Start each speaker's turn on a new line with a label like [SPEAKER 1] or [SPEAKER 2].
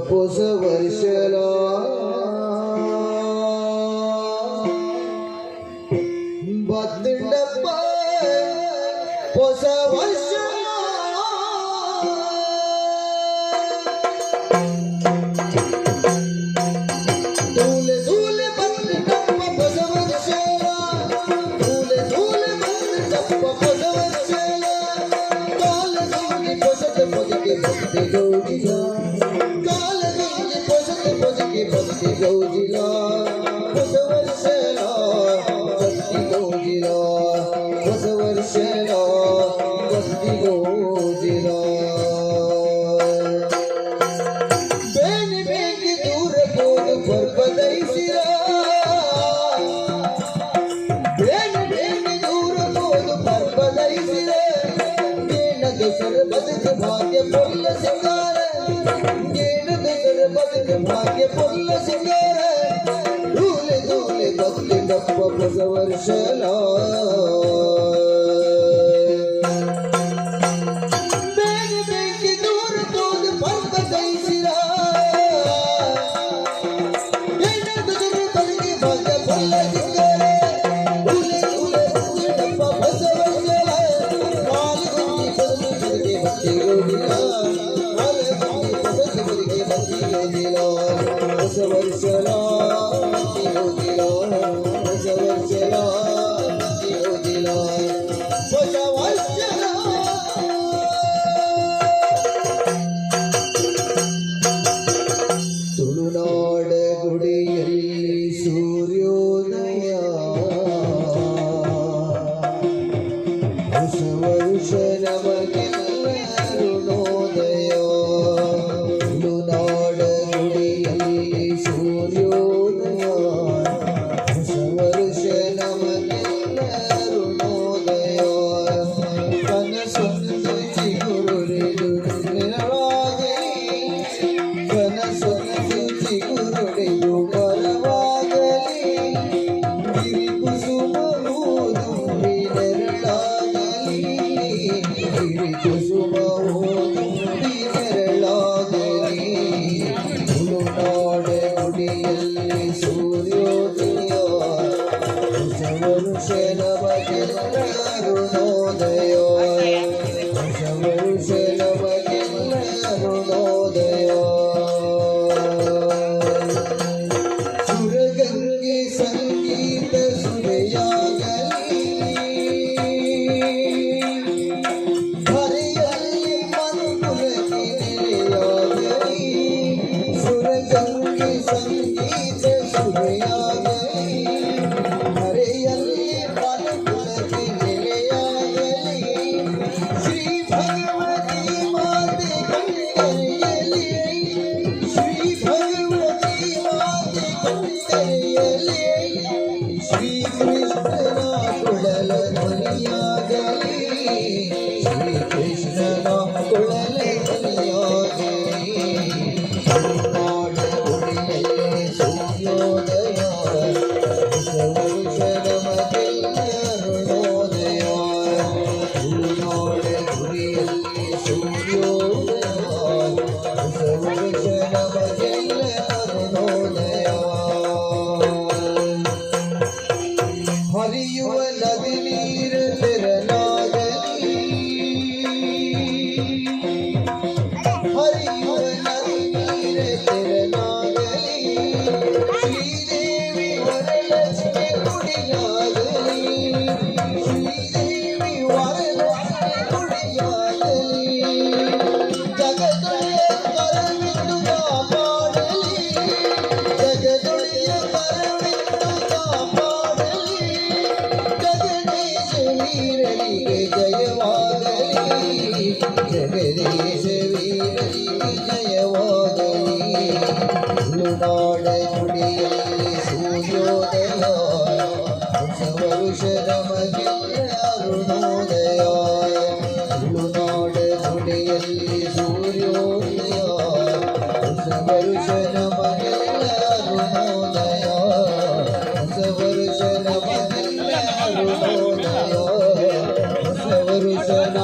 [SPEAKER 1] ಹೊಸ ವರ್ಷಲ ಬತ್ತಡಪ್ಪ ಹೊಸ ವರ್ಷ भाग्य पुल्ल सिंगार भाग्य पुल्ल सिंगार धूले धूले बदले डप्प ಹೊಸ ವರ್ಷಲ ಬೇರೆ ಬೇಕೆ ದೂರ ತೋದ ಪರ್ವತೈಸಿರ ಏನದು ದುರ ಬಲಿಗೆ ಭಾಗ್ಯ ಪುಲ್ಲ ಸಿಂಗಾರ ಧೂಲೆ ಧೂಲೆ ಬದಲೆ ಡಪ್ಪ ಹೊಸ ವರ್ಷಲ ಕಾಲಗುಂದಿ ಬದಲು ಬದಲಿಗೆ ಹೋಗಿಲ್ಲ ಹೊಸ ವರ್ಷಲ ಹೋಗಿಲ್ಲ ಹೊಸ ವರ್ಷಲ ಹೋಗಿಲ್ಲ ಹೊಸ ವರ್ಷಲ ತುಳುನಾಡ ಗುಡಿಯಲ್ಲಿ ಸೂರ್ಯೋದಯ ಹೊಸ ವರ್ಷ ನಮಗೆಲ್ಲ ಅರುಣೋದಯ ತುಳುನಾಡ ಗುಡಿಯಲ್ಲಿ ಸೂರ್ಯೋದಯ ಹೊಸ ವರ್ಷ ನಮಗೆಲ್ಲ ಅರುಣೋದಯ ಕನಸೊಂದು ಚಿಗುರುಳಿದು ನೆರವಾಗಲಿ ಕನಸೊಂದು ಚಿಗುರುಳಿದು ಬರವಾಗಲಿ ಗಿರಿ ಕುಸುಮವು ತುಂಬಿ ನೆರಳಾಗಲಿ ಗಿರಿ ಕುಸುಮವು ತುಂಬಿ ನೆರಳಾಗಲಿ ತುಳುನಾಡ ಗುಡಿಯಲ್ಲಿ ಸೂರ್ಯೋದಯ ಹೊಸ ವರುಷ ನಮಗೆಲ್ಲ ಅರುಣೋದಯ ಹೊಸ ವರುಷ ನಮಗೆಲ್ಲ ಅರುಣೋದಯ ಸುರಗಂಗೆ ಸಂಗೀತ ಸುರೆಯಾಗಲಿ ಹರಿಯಲ್ಲಿ ಮನುಕುಲಕ್ಕೆ ನೆಲೆಯಾಗಲಿ ಸುರಗಂಗೆ ಸಂಗೀತ ಸುರೆಯಾಗಲಿ ಹರೆಯಲ್ಲಿ ಮನುಕುಲಕ್ಕೆ ನೆಲೆಯಾಗಲಿ ಶ್ರೀ ಭಗವತಿ ಮಾತೆ ಕಣ್ಕರೆಯಲಿ ಶ್ರೀ ಭಗವತಿ ಮಾತೆ ಕಣ್ಕರೆಯಲಿ ಶ್ರೀ ಕೃಷ್ಣನ ಕೊಳಲ ಧ್ವನಿಯಾಗಲಿ ಶ್ರೀ ಕೃಷ್ಣನ ಕೊಳಲ ಧ್ವನಿಯಾಗಲಿ ತುಳುನಾಡ ಗುಡಿಯಲ್ಲಿ ಸೂರ್ಯೋದಯ ಹೊಸ ವರುಷ ನಮಗೆಲ್ಲ ಅರುಣೋದಯ ತುಳುನಾಡ ಗುಡಿಯಲ್ಲಿ ಸೂರ್ಯೋದಯ ಹೊಸ ವರುಷ ನಮಗೆಲ್ಲ ಅರುಣೋದಯ ಹರಿಯುವ ನದಿ ನೀರು ತೆರನಾಗಲಿ ಹರಿಯುವ ನದಿ ನೀರು ತೆರನಾಗಲಿ ಶ್ರೀದೇವಿ ವರಲಕ್ಷ್ಮಿ ಗುಡಿಯಾಗಲಿ ಶ್ರೀದೇವಿ ವರಲಕ್ಷ್ಮಿ ಗುಡಿಯಾಗಲಿ ಜಗದೊಡೆಯ ಕರವಿಂದು ಕಾಪಾಡಲಿ ಜಗದೊಡೆಯ ಕರವಿಂದು ಕಾಪಾಡಲಿ ಜಗದೀಶ ವೀರನಿಗೆ ಜಯವಾಗಲಿ ಜಗದೀಶ ವೀರನಿಗೆ ಜಯವಾಗಲಿ ತುಳುನಾಡ ಗುಡಿಯಲ್ಲಿ ಸೂರ್ಯೋದಯ ಹೊಸ ವರುಷ ನಮಗೆಲ್ಲ ಅರುಣೋದಯ ತುಳುನಾಡ ಗುಡಿಯಲ್ಲಿ ಸೂರ್ಯೋದಯ ಹೊಸ ವರುಷ ನಮಗೆಲ್ಲ ಅರುಣೋದಯ ಹೊಸ ವರುಷ ನಮಗೆಲ್ಲ ಅರುಣೋದಯ ದರ್ಶನ